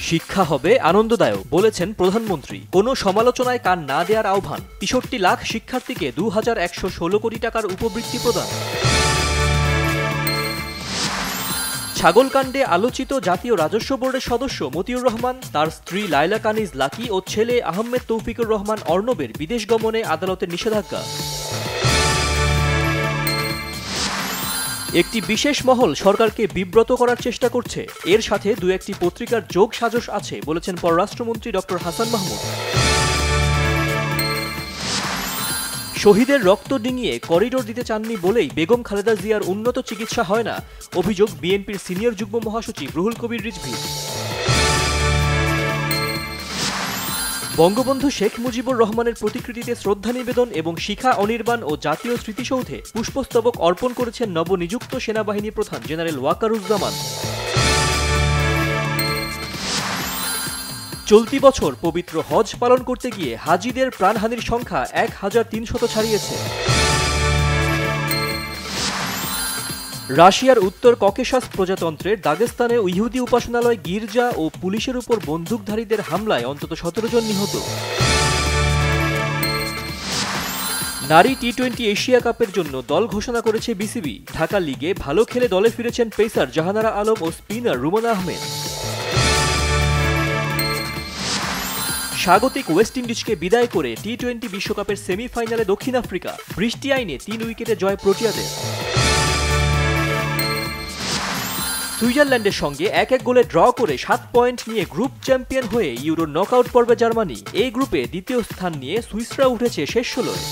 শিক্ষা হবে আনন্দদায়ক বলেছেন প্রধানমন্ত্রী। কোনো সমালোচনায় কান না দেওয়ার আহ্বান। ৬৩ লাখ শিক্ষার্থীকে ২,১১৬ কোটি টাকার উপবৃত্তি প্রদান। ছাগলকাণ্ডে আলোচিত জাতীয় রাজস্ব বোর্ডের সদস্য মতিউর রহমান, তার স্ত্রী লায়লা কানিজ লাকি ও ছেলে আহমেদ তৌফিকুর রহমান অর্ণবের বিদেশ গমনে আদালতের নিষেধাজ্ঞা। একটি বিশেষ মহল সরকারকে বিব্রত করার চেষ্টা করছে, এর সাথে দু একটি পত্রিকার যোগ সাজশ আছে বলেছেন পররাষ্ট্রমন্ত্রী ডক্টর হাসান মাহমুদ। শহীদের রক্ত ডিঙিয়ে করিডোর দিতে চাননি বলেই বেগম খালেদা জিয়ার উন্নত চিকিৎসা হয় না, অভিযোগ বিএনপির সিনিয়র যুগ্ম মহাসচিব রুহুল কবির রিজভী। বঙ্গবন্ধু শেখ মুজিবুর রহমানের প্রতিকৃতিতে শ্রদ্ধা নিবেদন এবং শিখা অনির্বাণ ও জাতীয় স্মৃতিসৌধে পুষ্পস্তবক অর্পণ করেছেন নবনিযুক্ত সেনাবাহিনী প্রধান জেনারেল ওয়াকারুজ্জামান। চলতি বছর পবিত্র হজ পালন করতে গিয়ে হাজিদের প্রাণহানির সংখ্যা ১,৩০০ ছাড়িয়েছে। রাশিয়ার উত্তর ককেশাস প্রজাতন্ত্রের দাগেস্তানে ইহুদি উপাসনালয়, গির্জা ও পুলিশের উপর বন্দুকধারীদের হামলায় অন্তত ১৭ জন নিহত। নারী টি-20 এশিয়া কাপের জন্য দল ঘোষণা করেছে বিসিবি। ঢাকা লিগে ভালো খেলে দলে ফিরেছেন পেসার জাহানারা আলম ও স্পিনার রুমানা আহমেদ। স্বাগতিক ওয়েস্ট ইন্ডিজকে বিদায় করে টি-20 বিশ্বকাপের সেমিফাইনালে দক্ষিণ আফ্রিকা। বৃষ্টি আইনে ৩ উইকেটে জয় প্রোটিয়াদের। সুইজারল্যান্ডের সঙ্গে ১-১ গোলে ড্র করে ৭ পয়েন্ট নিয়ে গ্রুপ চ্যাম্পিয়ন হয়ে ইউরোর নকআউট পর্বে জার্মানি। এই গ্রুপে দ্বিতীয় স্থান নিয়ে সুইসরা উঠেছে শেষ ১৬-য়।